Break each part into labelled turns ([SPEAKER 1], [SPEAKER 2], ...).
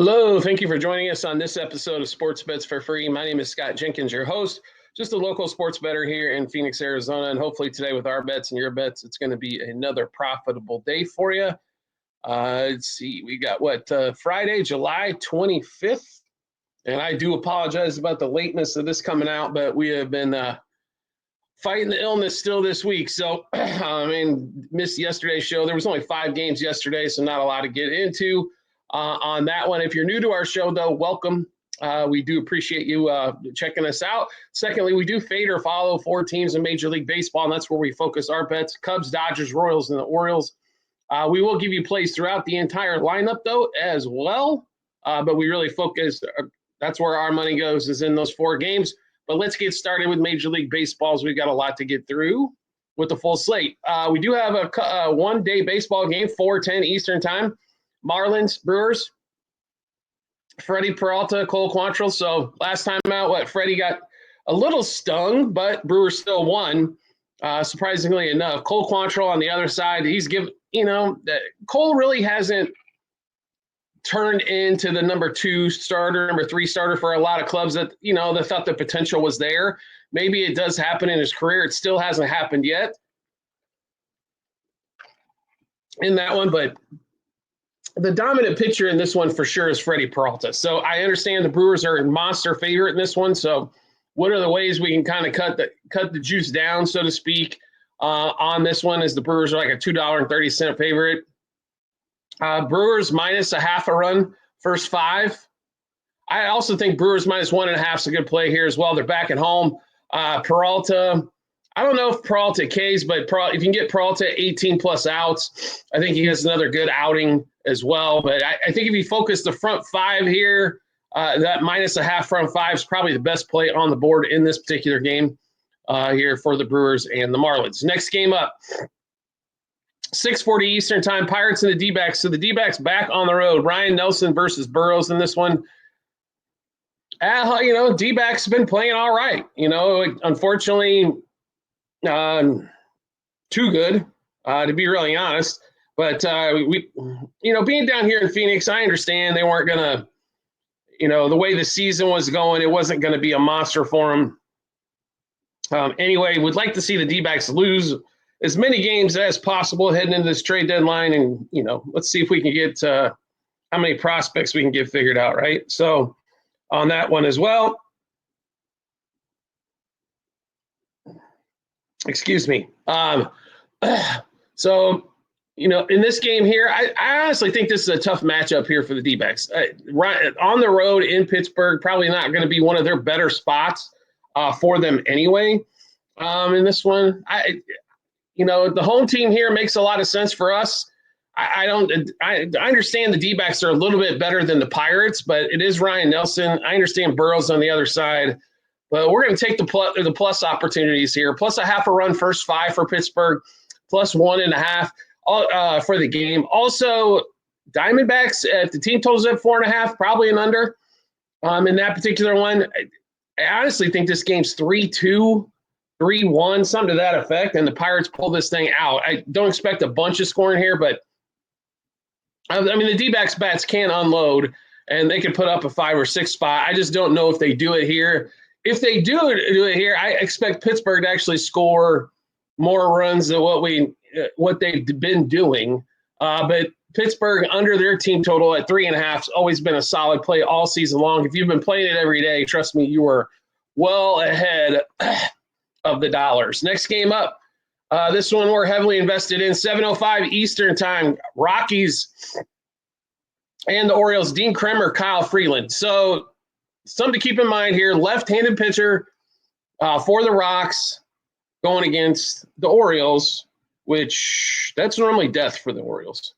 [SPEAKER 1] Hello, thank you for joining us on this episode of Sports Bets for Free. My name is Scott Jenkins, your host, just a local sports bettor here in Phoenix, Arizona. And hopefully today with our bets and your bets, it's going to be another profitable day for you. Let's see, we got Friday, July 25th. And I do apologize about the lateness of this coming out, but we have been fighting the illness still this week. So, missed yesterday's show. There was only 5 games yesterday, so not a lot to get into. On that one. If you're new to our show, though, welcome. We do appreciate you checking us out. Secondly, we do fade or follow 4 teams in Major League Baseball, and that's where we focus our bets: Cubs, Dodgers, Royals, and the Orioles. We will give you plays throughout the entire lineup, though, as well. But we really focus. That's where our money goes, is in those 4 games. But let's get started with Major League Baseball, as we've got a lot to get through with the full slate. We do have a one-day baseball game, 4:10 Eastern time. Marlins, Brewers, Freddie Peralta, Cole Quantrill. So last time out, Freddie got a little stung, but Brewers still won, surprisingly enough. Cole Quantrill on the other side, Cole really hasn't turned into the number 2 starter, number 3 starter for a lot of clubs that, they thought the potential was there. Maybe it does happen in his career. It still hasn't happened yet in that one, but the dominant pitcher in this one for sure is Freddie Peralta. So I understand the Brewers are a monster favorite in this one. So what are the ways we can kind of cut the juice down, so to speak, on this one, as the Brewers are like a $2.30 favorite. Brewers minus a half a run, first 5. I also think Brewers minus 1.5 is a good play here as well. They're back at home. Peralta, I don't know if Peralta K's, but if you can get Peralta 18-plus outs, I think he has another good outing as well. But I think if you focus the front 5 here, that minus a half front 5 is probably the best play on the board in this particular game here for the Brewers and the Marlins. Next game up, 6:40 Eastern time, Pirates and the D-backs. So the D-backs back on the road. Ryan Nelson versus Burrows in this one. D-backs have been playing all right. Unfortunately, too good, to be really honest. But being down here in Phoenix, I understand they weren't gonna, the way the season was going, it wasn't going to be a monster for them. Anyway, would like to see the D-backs lose as many games as possible heading into this trade deadline, and let's see if we can get how many prospects we can get figured out, right? So on that one as well. Excuse me. So, in this game here, I honestly think this is a tough matchup here for the D-backs. Right on the road in Pittsburgh, probably not going to be one of their better spots for them anyway. In this one, the home team here makes a lot of sense for us. I understand the D-backs are a little bit better than the Pirates, but it is Ryan Nelson. I understand Burrows on the other side. But we're going to take the plus opportunities here. Plus a half a run, first 5 for Pittsburgh. Plus 1.5 for the game. Also, Diamondbacks, if the team totals at 4.5, probably an under in that particular one. I honestly think this game's 3-2, 3-1, something to that effect, and the Pirates pull this thing out. I don't expect a bunch of scoring here, but the D-backs bats can unload, and they can put up a 5 or 6 spot. I just don't know if they do it here. If they do it here, I expect Pittsburgh to actually score more runs than what they've been doing. But Pittsburgh under their team total at 3.5 has always been a solid play all season long. If you've been playing it every day, trust me, you are well ahead of the dollars. Next game up, this one we're heavily invested in, 7:05 Eastern time, Rockies and the Orioles, Dean Kremer, Kyle Freeland. So something to keep in mind here, left-handed pitcher for the Rocks going against the Orioles, which that's normally death for the Orioles.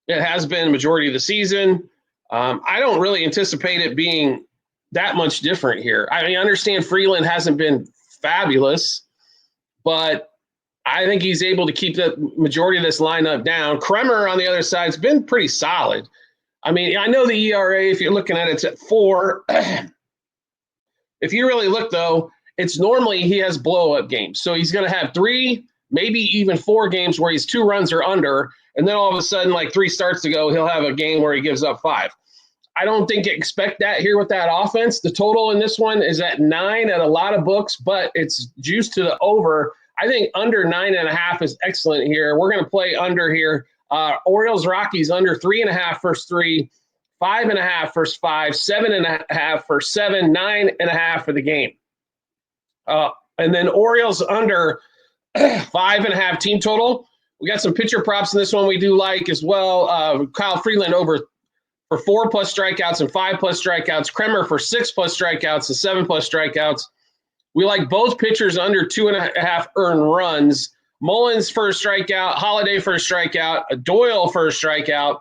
[SPEAKER 1] It has been the majority of the season. I don't really anticipate it being that much different here. I understand Freeland hasn't been fabulous, but I think he's able to keep the majority of this lineup down. Kremer on the other side has been pretty solid. I know the ERA, if you're looking at it, it's at 4. If you really look, though, it's normally he has blow-up games. So he's going to have 3, maybe even 4 games where he's 2 runs or under, and then all of a sudden, like 3 starts to go, he'll have a game where he gives up 5. I don't think expect that here with that offense. The total in this one is at 9 at a lot of books, but it's juiced to the over. I think under 9.5 is excellent here. We're going to play under here. Orioles, Rockies under 3.5 first 3, 5.5 first 5, 7.5 for 7, 9.5 for the game. And then Orioles under 5.5 team total. We got some pitcher props in this one we do like as well. Kyle Freeland over for 4+ strikeouts and 5+ strikeouts. Kremer for 6+ strikeouts and 7+ strikeouts. We like both pitchers under 2.5 earned runs. Mullins for a strikeout, Holiday for a strikeout, Doyle for a strikeout.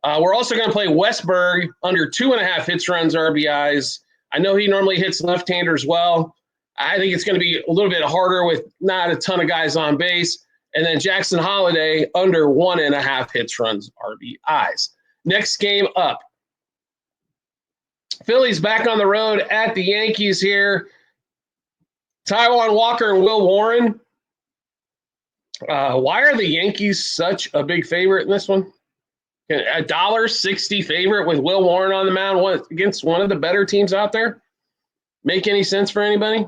[SPEAKER 1] We're also going to play Westberg under 2.5 hits, runs, RBIs. I know he normally hits left-handers well. I think it's going to be a little bit harder with not a ton of guys on base. And then Jackson Holiday under 1.5 hits, runs, RBIs. Next game up. Phillies back on the road at the Yankees here. Taijuan Walker and Will Warren. Why are the Yankees such a big favorite in this one? $1.60 favorite with Will Warren on the mound against one of the better teams out there? Make any sense for anybody?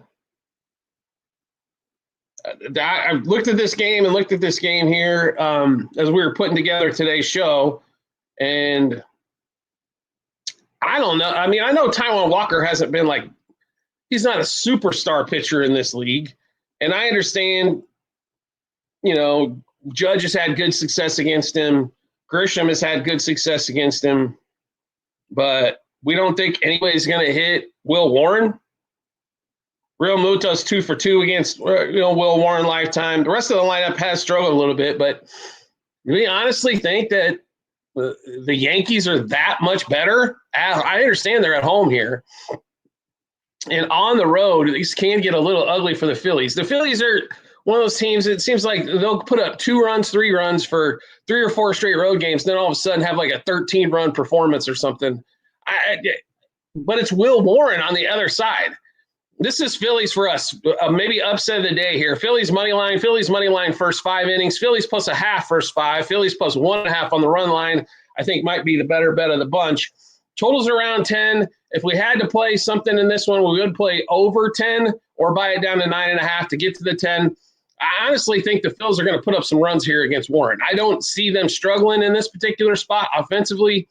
[SPEAKER 1] I've looked at this game here as we were putting together today's show, and I don't know. I mean, I know Taijuan Walker hasn't been he's not a superstar pitcher in this league, and I understand, Judge has had good success against him. Grisham has had good success against him, but we don't think anybody's going to hit Will Warren. Real Muto's 2 for 2 against Will Warren lifetime. The rest of the lineup has struggled a little bit, but we honestly think that the Yankees are that much better. I understand they're at home here. And on the road, these can get a little ugly for the Phillies. The Phillies are one of those teams, it seems like they'll put up 2 runs, 3 runs for 3 or 4 straight road games, then all of a sudden have a 13-run performance or something. But it's Will Warren on the other side. This is Phillies for us. Maybe upset of the day here. Phillies money line first 5 innings. Phillies plus a half first 5. Phillies plus 1.5 on the run line, I think might be the better bet of the bunch. Totals around 10. If we had to play something in this one, we would play over 10 or buy it down to 9.5 to get to the 10. I honestly think the Phils are going to put up some runs here against Warren. I don't see them struggling in this particular spot offensively.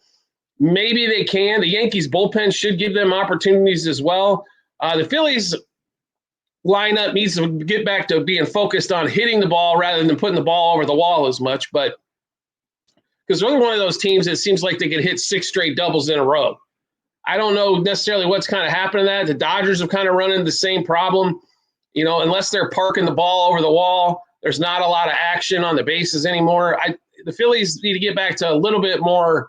[SPEAKER 1] Maybe they can. The Yankees bullpen should give them opportunities as well. The Phillies lineup needs to get back to being focused on hitting the ball rather than putting the ball over the wall as much. But because they're one of those teams that seems like they could hit 6 straight doubles in a row. I don't know necessarily what's kind of happened to that. The Dodgers have kind of run into the same problem. Unless they're parking the ball over the wall, there's not a lot of action on the bases anymore. The Phillies need to get back to a little bit more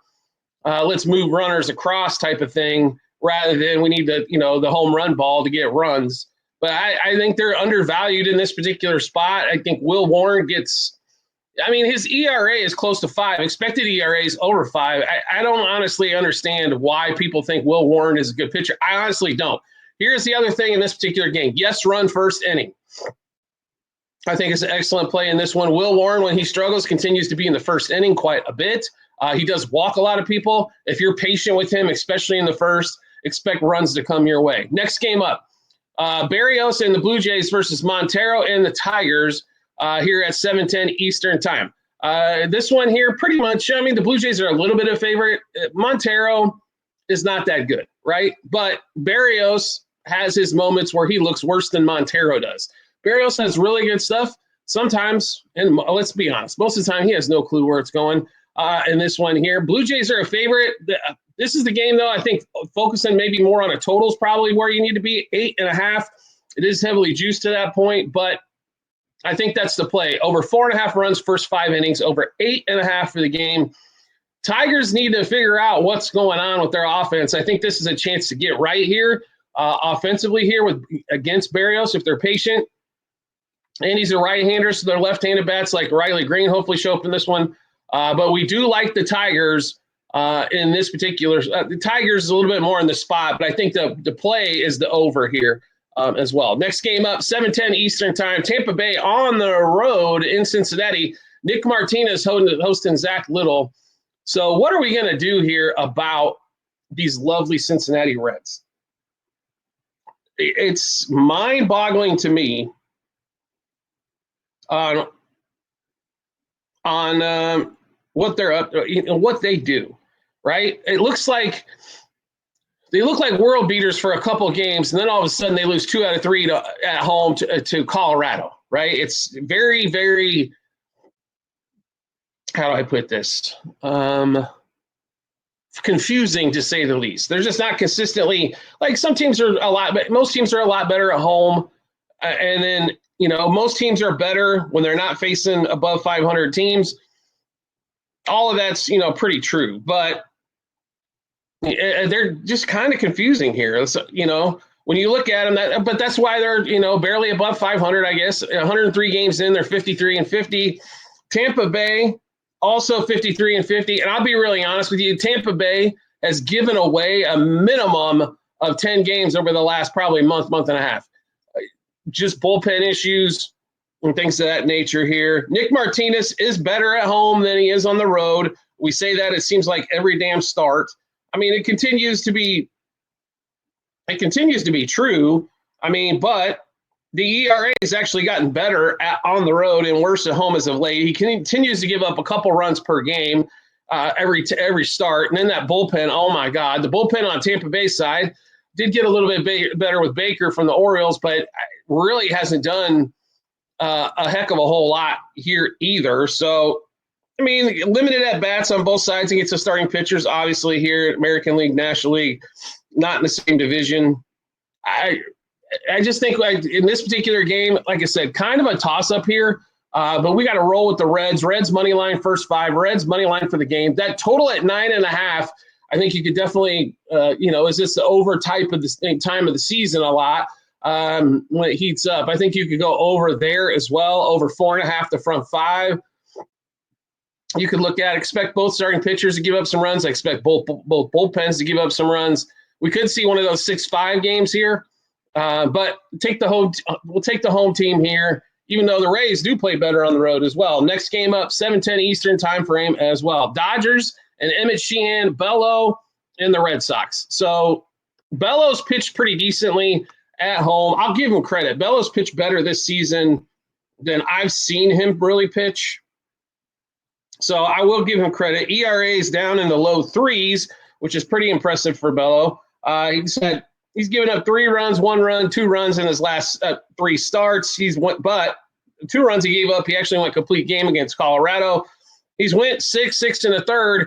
[SPEAKER 1] let's move runners across type of thing rather than we need the home run ball to get runs. But I think they're undervalued in this particular spot. I think Will Warren his ERA is close to 5. Expected ERA is over 5. I don't honestly understand why people think Will Warren is a good pitcher. I honestly don't. Here's the other thing in this particular game. Yes, run first inning. I think it's an excellent play in this one. Will Warren, when he struggles, continues to be in the first inning quite a bit. He does walk a lot of people. If you're patient with him, especially in the first, expect runs to come your way. Next game up, Barrios and the Blue Jays versus Montero and the Tigers here at 7:10 Eastern time. This one here, pretty much, the Blue Jays are a little bit of a favorite. Montero is not that good, right? But Barrios has his moments where he looks worse than Montero does. Barrios has really good stuff. Sometimes, and let's be honest, most of the time he has no clue where it's going. In this one here, Blue Jays are a favorite. This is the game, though, I think focusing maybe more on a totals probably where you need to be, 8.5. It is heavily juiced to that point, but I think that's the play. Over 4.5 runs first 5 innings, over 8.5 for the game. Tigers need to figure out what's going on with their offense. I think this is a chance to get right here offensively here against Barrios if they're patient. And he's a right-hander, so their left-handed bats like Riley Green hopefully show up in this one. But we do like the Tigers in this particular the Tigers is a little bit more in the spot, but I think the play is the over here as well. Next game up, 7:10 Eastern time. Tampa Bay on the road in Cincinnati. Nick Martinez hosting Zach Little. So what are we going to do here about these lovely Cincinnati Reds. It's mind-boggling to me on what they're up to, what they do, right? It looks like they look like world beaters for a couple of games, and then all of a sudden they lose 2 out of 3 at home to Colorado, right? It's very, very, how do I put this? Confusing to say the least. They're just not consistently, like some teams are a lot, but most teams are a lot better at home. And then, most teams are better when they're not facing above 500 teams. All of that's, pretty true, but they're just kind of confusing here. So, when you look at them, but that's why they're, barely above 500, I guess. 103 games in, they're 53-50. Tampa Bay, also 53-50. And I'll be really honest with you, Tampa Bay has given away a minimum of 10 games over the last probably month and a half. Just bullpen issues and things of that nature here. Nick Martinez is better at home than he is on the road. We say that, it seems like, every damn start. I mean, it continues to be true. I mean, but the ERA has actually gotten better on the road and worse at home as of late. He continues to give up a couple runs per game every start. And then that bullpen, oh my God, the bullpen on Tampa Bay side did get a little bit better with Baker from the Orioles, but really hasn't done a heck of a whole lot here either. So, I mean, limited at bats on both sides against the starting pitchers, obviously here, American League, National League, not in the same division. I just think, like, in this particular game, like I said, kind of a toss-up here, but we got to roll with the Reds. Reds money line first 5, Reds money line for the game. That total at 9.5, I think you could definitely, is this the over type of the time of the season a lot when it heats up. I think you could go over there as well, over 4.5 the front 5. You could expect both starting pitchers to give up some runs. I expect both bullpens to give up some runs. We could see one of those 6-5 games here. But we'll take the home team here, even though the Rays do play better on the road as well. Next game up, 7:10 Eastern time frame as well. Dodgers and Emmett Sheehan, Bello, and the Red Sox. So Bello's pitched pretty decently at home. I'll give him credit. Bello's pitched better this season than I've seen him really pitch. So I will give him credit. ERA is down in the low 3s, which is pretty impressive for Bello. He's given up 3 runs, 1 run, 2 runs in his last 3 starts. But 2 runs he gave up. He actually went complete game against Colorado. He's went 6 1/3.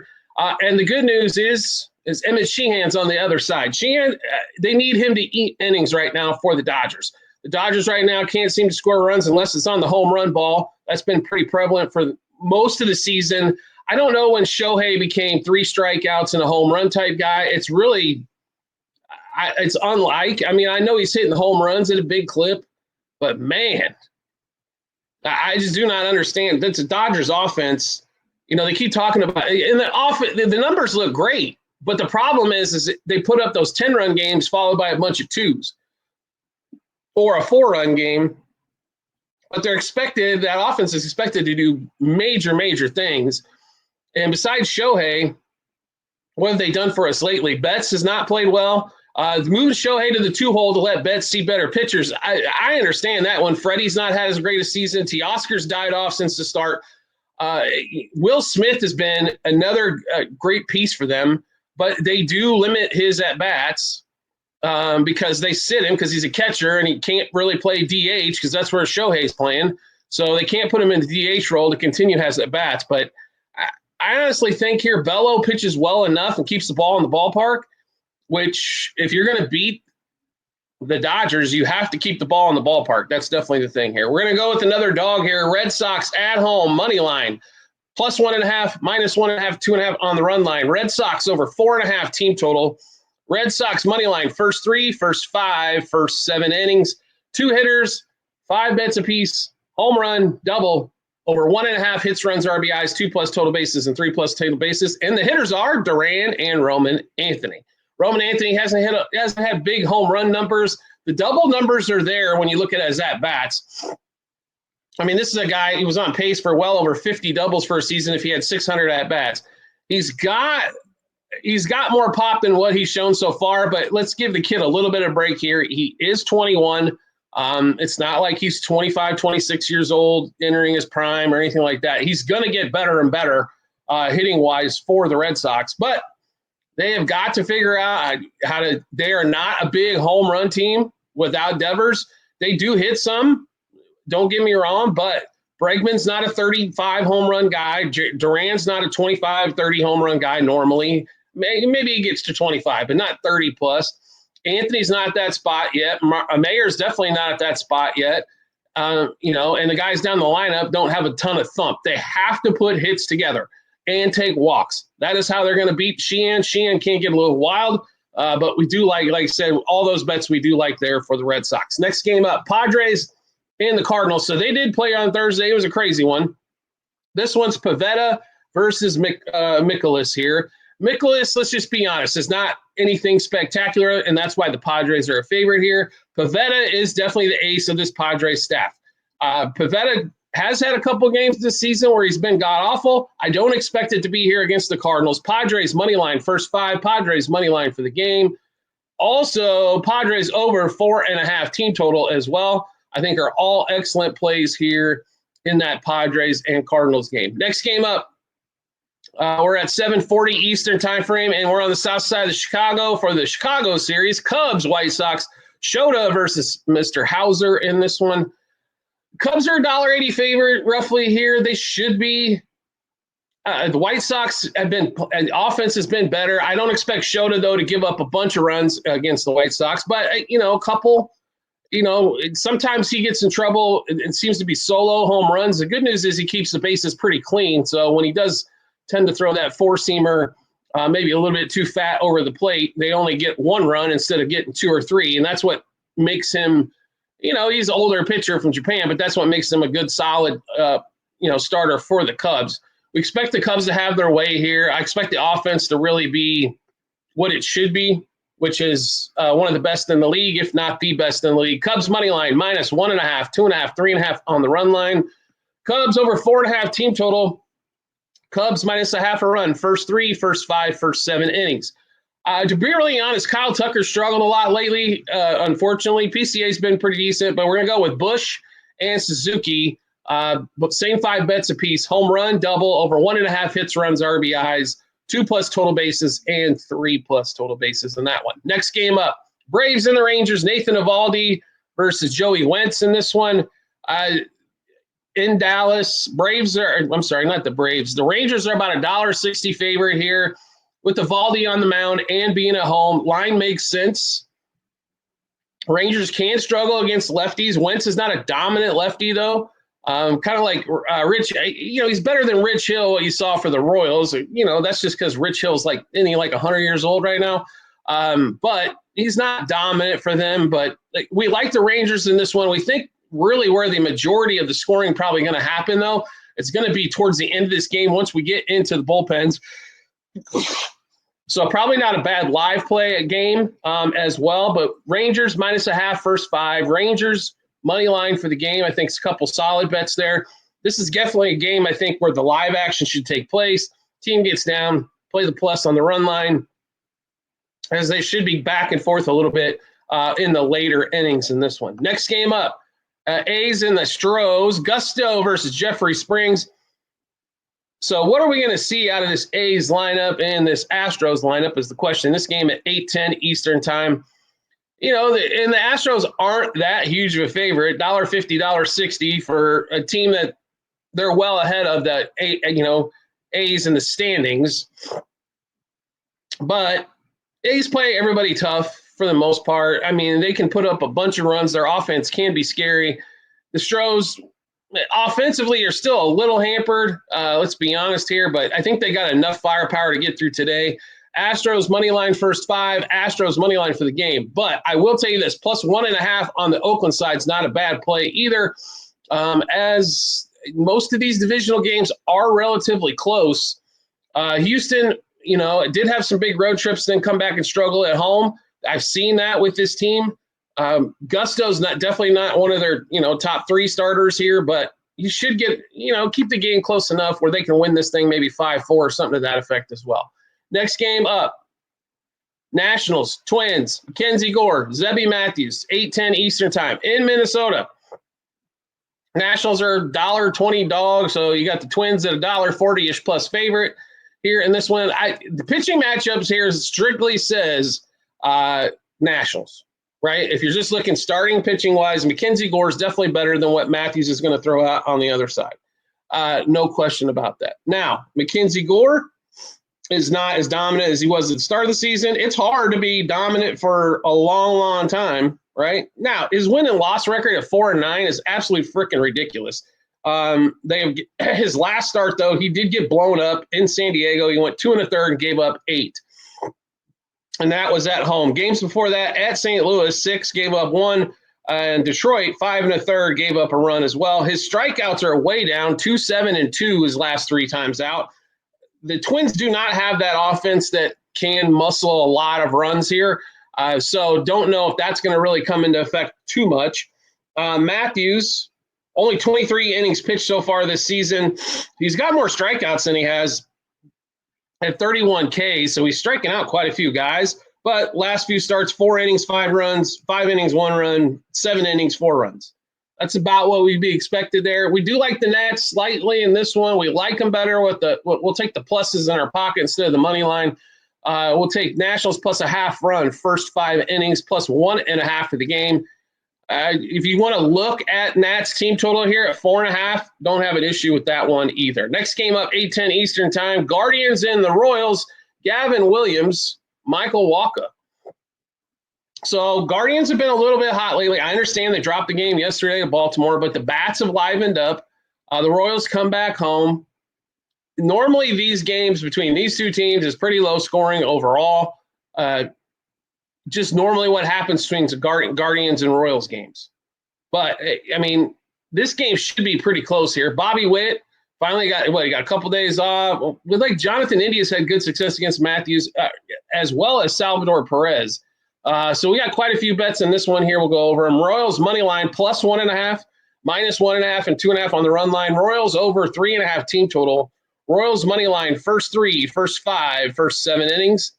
[SPEAKER 1] And the good news is Emmett Sheehan's on the other side. Sheehan, they need him to eat innings right now for the Dodgers. The Dodgers right now can't seem to score runs unless it's on the home run ball. That's been pretty prevalent for most of the season. I don't know when Shohei became 3 strikeouts and a home run type guy. It's really it's unlike. I mean, I know he's hitting home runs at a big clip, but man, I just do not understand. That's a Dodgers offense. They keep talking about in the numbers look great, but the problem is they put up those 10-run games followed by a bunch of 2s or a 4-run game. But that offense is expected to do major, major things. And besides Shohei, what have they done for us lately? Betts has not played well. Moving Shohei to the 2-hole to let Betts see better pitchers. I understand that one. Freddie's not had as great a season. Teoscar's died off since the start. Will Smith has been another great piece for them, but they do limit his at-bats because they sit him because he's a catcher and he can't really play DH because that's where Shohei's playing. So they can't put him in the DH role to continue has at-bats. But I honestly think here Bello pitches well enough and keeps the ball in the ballpark, which if you're going to beat the Dodgers, you have to keep the ball in the ballpark. That's definitely the thing here. We're going to go with another dog here. Red Sox at home, money line, +1.5, -1.5, 2.5 on the run line. Red Sox over 4.5 team total. Red Sox money line, first 3, first 5, first 7 innings, 2 hitters, 5 bets apiece, home run, double, over 1.5 hits, runs, RBIs, 2+ total bases, and 3+ total bases. And the hitters are Duran and Roman Anthony. Roman Anthony hasn't had big home run numbers. The double numbers are there when you look at his at-bats. I mean, this is a guy, he was on pace for well over 50 doubles for a season if he had 600 at-bats. He's got he's got more pop than what he's shown so far, but let's give the kid a little bit of break here. He is 21. It's not like he's 25, 26 years old, entering his prime or anything like that. He's going to get better and better hitting-wise for the Red Sox, but they have got to figure out how to – they are not a big home run team without Devers. They do hit some, don't get me wrong, but Bregman's not a 35 home run guy. Duran's not a 25, 30 home run guy normally. Maybe he gets to 25, but not 30 plus. Anthony's not at that spot yet. Mayer's definitely not at that spot yet. And the guys down the lineup don't have a ton of thump. They have to put hits together and take walks. That is how they're going to beat Sheehan. Sheehan can't get a little wild, but we do like I said, all those bets we do like there for the Red Sox. Next game up, Padres and the Cardinals. So they did play on Thursday. It was a crazy one. This one's Pivetta versus Mikolas here. Mikolas, let's just be honest, is not anything spectacular, and that's why the Padres are a favorite here. Pivetta is definitely the ace of this Padres staff. Pivetta has had a couple games this season where he's been god-awful. I don't expect it to be here against the Cardinals. Padres money line, first 5. Padres money line for the game. Also, Padres over 4.5 team total as well. I think are all excellent plays here in that Padres and Cardinals game. Next game up, we're at 7:40 Eastern time frame, and we're on the south side of Chicago for the Chicago series. Cubs, White Sox, Shota versus Mr. Hauser in this one. Cubs are $1.80 favorite roughly here. They should be. The White Sox the offense has been better. I don't expect Shota, though, to give up a bunch of runs against the White Sox, but, a couple. Sometimes he gets in trouble. It seems to be solo home runs. The good news is he keeps the bases pretty clean. So when he does tend to throw that four-seamer maybe a little bit too fat over the plate, they only get 1 run instead of getting 2 or 3. And that's what makes him, he's an older pitcher from Japan, but that's what makes him a good, solid, starter for the Cubs. We expect the Cubs to have their way here. I expect the offense to really be what it should be, which is one of the best in the league, if not the best in the league. Cubs money line, minus 1.5, 2.5, 3.5 on the run line. Cubs over 4.5 team total. Cubs minus 0.5 run, first 3, first 5, first 7 innings. To be really honest, Kyle Tucker struggled a lot lately, unfortunately. PCA's been pretty decent, but we're going to go with Bush and Suzuki. But same 5 bets apiece. Home run, double, over 1.5 hits, runs, RBIs, 2+ total bases, and 3+ total bases in that one. Next game up, Braves and the Rangers. Nathan Eovaldi versus Joey Wentz in this one. In Dallas, the Rangers are about $1.60 favorite here with Eovaldi on the mound and being at home. Line makes sense. Rangers can struggle against lefties. Wentz is not a dominant lefty, though. Kind of like Rich, he's better than Rich Hill, what you saw for the Royals. That's just because Rich Hill's like 100 years old right now. But he's not dominant for them. But we like the Rangers in this one. We think really where the majority of the scoring probably going to happen, though, it's going to be towards the end of this game once we get into the bullpens. So probably not a bad live play game as well. But Rangers minus 0.5, first 5. Rangers money line for the game. I think it's a couple solid bets there. This is definitely a game, I think, where the live action should take place. Team gets down, play the plus on the run line, as they should be back and forth a little bit in the later innings in this one. Next game up, A's and the Astros. Gusto versus Jeffrey Springs. So what are we going to see out of this A's lineup and this Astros lineup is the question. This game at 8:10 Eastern time. And the Astros aren't that huge of a favorite, $1.50, $1.60 for a team that they're well ahead of the A's in the standings. But A's play everybody tough for the most part. I mean, they can put up a bunch of runs. Their offense can be scary. The Astros offensively are still a little hampered. Let's be honest here, but I think they got enough firepower to get through today. Astros money line first 5, Astros money line for the game. But I will tell you this, plus 1.5 on the Oakland side is not a bad play either, as most of these divisional games are relatively close. Houston, did have some big road trips, then come back and struggle at home. I've seen that with this team. Gusto's definitely not one of their, top 3 starters here, but you should get, keep the game close enough where they can win this thing maybe 5-4 or something to that effect as well. Next game up, Nationals, Twins, Mackenzie Gore, Zebby Matthews, 8:10 Eastern time in Minnesota. Nationals are $1.20 dog, so you got the Twins at $1.40-ish plus favorite here in this one. The pitching matchups here strictly says Nationals, right? If you're just looking starting pitching-wise, Mackenzie Gore is definitely better than what Matthews is going to throw out on the other side. No question about that. Now, Mackenzie Gore is not as dominant as he was at the start of the season. It's hard to be dominant for a long, long time, right? Now, his win and loss record at 4-9 is absolutely freaking ridiculous. His last start, though, he did get blown up in San Diego. He went 2 1/3 and gave up 8. And that was at home. Games before that, at St. Louis, 6, gave up 1. And Detroit, 5 1/3, gave up a run as well. His strikeouts are way down, 2, 7, and 2 his last 3 times out. The Twins do not have that offense that can muscle a lot of runs here. So don't know if that's going to really come into effect too much. Matthews, only 23 innings pitched so far this season. He's got more strikeouts than he has at 31 Ks, so he's striking out quite a few guys. But last few starts, 4 innings, 5 runs, 5 innings, 1 run, 7 innings, 4 runs. That's about what we'd be expected there. We do like the Nats slightly in this one. We like them better with we'll take the pluses in our pocket instead of the money line. We'll take Nationals plus a half run, first 5 innings, plus 1.5 for the game. If you want to look at Nats team total here at 4.5, don't have an issue with that one either. Next game up, 8:10 Eastern time. Guardians and the Royals, Gavin Williams, Michael Wacha. So Guardians have been a little bit hot lately. I understand they dropped the game yesterday at Baltimore, but the bats have livened up. The Royals come back home. Normally these games between these two teams is pretty low scoring overall. Just normally what happens between the Guardians and Royals games. But, I mean, this game should be pretty close here. Bobby Witt finally got a couple days off. With like Jonathan India's had good success against Matthews as well as Salvador Perez. So we got quite a few bets in this one here. We'll go over them. Royals money line plus 1.5, minus 1.5, and 2.5 on the run line. Royals over 3.5 team total. Royals money line first 3, first 5, first 7 innings.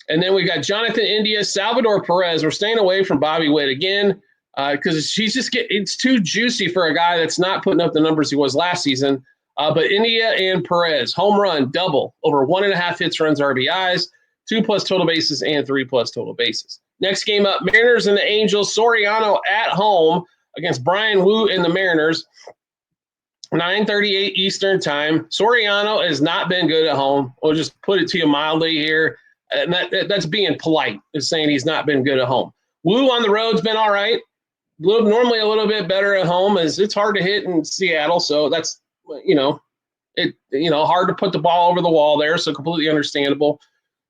[SPEAKER 1] And then we got Jonathan India, Salvador Perez. We're staying away from Bobby Witt again because it's too juicy for a guy that's not putting up the numbers he was last season. But India and Perez, home run, double, over 1.5 hits, runs, RBIs, 2+ total bases, and 3+ total bases. Next game up, Mariners and the Angels. Soriano at home against Brian Wu and the Mariners. 9:38 Eastern time. Soriano has not been good at home. We'll just put it to you mildly here. And that's being polite, is saying he's not been good at home. Wu on the road's been all right. Normally a little bit better at home, as it's hard to hit in Seattle. So that's, hard to put the ball over the wall there. So completely understandable.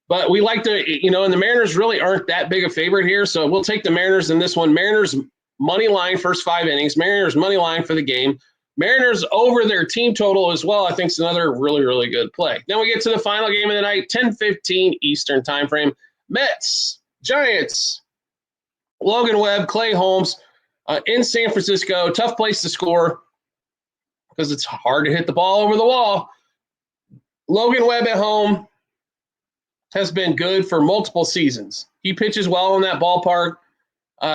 [SPEAKER 1] But we like to, and the Mariners really aren't that big a favorite here. So we'll take the Mariners in this one. Mariners money line first 5 innings. Mariners money line for the game. Mariners over their team total as well, I think, is another really, really good play. Then we get to the final game of the night, 10:15 Eastern time frame. Mets, Giants, Logan Webb, Clay Holmes in San Francisco. Tough place to score because it's hard to hit the ball over the wall. Logan Webb at home has been good for multiple seasons. He pitches well in that ballpark.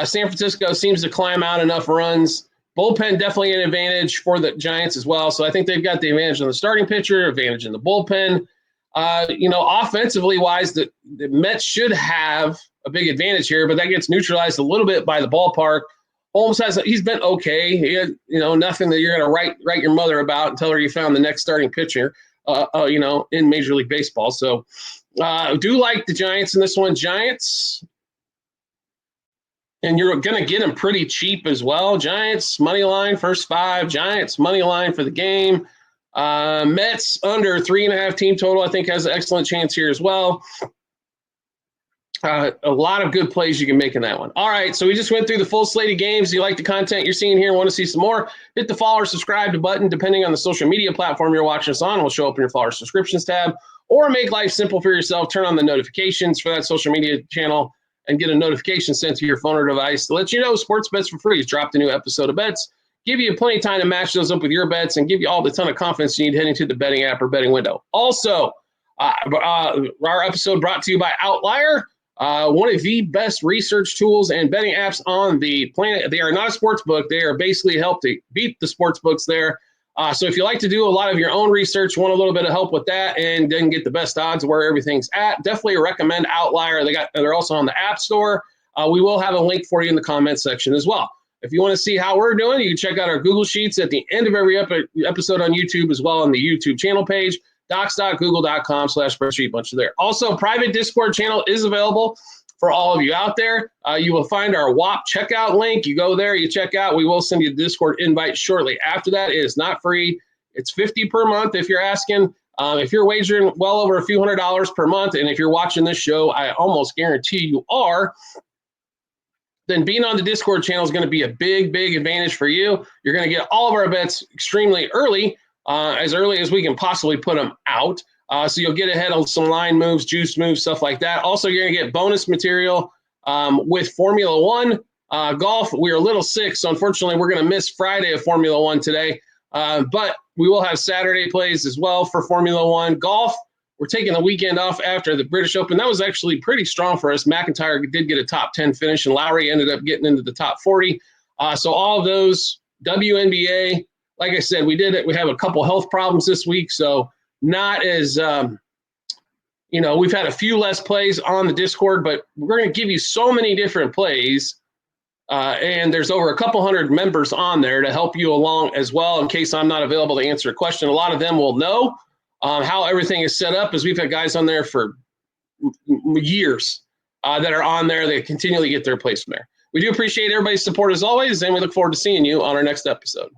[SPEAKER 1] San Francisco seems to climb out enough runs. Bullpen definitely an advantage for the Giants as well. So I think they've got the advantage on the starting pitcher, advantage in the bullpen. Offensively wise, the Mets should have a big advantage here, but that gets neutralized a little bit by the ballpark. Holmes he's been okay. He had, nothing that you're going to write your mother about and tell her you found the next starting pitcher, in Major League Baseball. So I do like the Giants in this one. Giants. And you're going to get them pretty cheap as well. Giants, money line, first 5. Giants, money line for the game. Mets, under 3.5 team total, I think has an excellent chance here as well. A lot of good plays you can make in that one. All right, so we just went through the full slate of games. You like the content you're seeing here and want to see some more, hit the follow or subscribe to button, depending on the social media platform you're watching us on. We'll show up in your follow or subscriptions tab. Or make life simple for yourself. Turn on the notifications for that social media channel and get a notification sent to your phone or device to let you know Sports Bets for Free has dropped a new episode of bets. Give you plenty of time to match those up with your bets and give you all the ton of confidence you need heading to the betting app or betting window. Also, Our episode brought to you by Outlier, one of the best research tools and betting apps on the planet. They are not a sports book. They are basically help to beat the sports books there. So if you like to do a lot of your own research, want a little bit of help with that, and then get the best odds where everything's at, definitely recommend Outlier. They're also on the App Store. We will have a link for you in the comments section as well. If you want to see how we're doing, you can check out our Google Sheets at the end of every episode on YouTube, as well on the YouTube channel page, docs.google.com/spreadsheet bunch there. Also, private Discord channel is available for all of you out there. You will find our WAP checkout link. You go there, you check out. We will send you the Discord invite shortly after that. It is not free. It's $50 per month if you're asking. If you're wagering well over a few $100s per month, and if you're watching this show, I almost guarantee you are, then being on the Discord channel is going to be a big, big advantage for you. You're going to get all of our bets extremely early as we can possibly put them out. So you'll get ahead on some line moves, juice moves, stuff like that. Also, you're going to get bonus material with Formula One. Golf, we're a little sick, so unfortunately we're going to miss Friday of Formula One today. But we will have Saturday plays as well for Formula One. Golf, we're taking the weekend off after the British Open. That was actually pretty strong for us. McIntyre did get a top 10 finish, and Lowry ended up getting into the top 40. So all of those, WNBA, like I said, we have a couple health problems this week, so not as we've had a few less plays on the Discord, but we're going to give you so many different plays, and there's over a couple hundred members on there to help you along as well in case I'm not available to answer a question. A lot of them will know how everything is set up, as we've had guys on there for years that are on there. They continually get their place from there. We do appreciate everybody's support as always, and we look forward to seeing you on our next episode.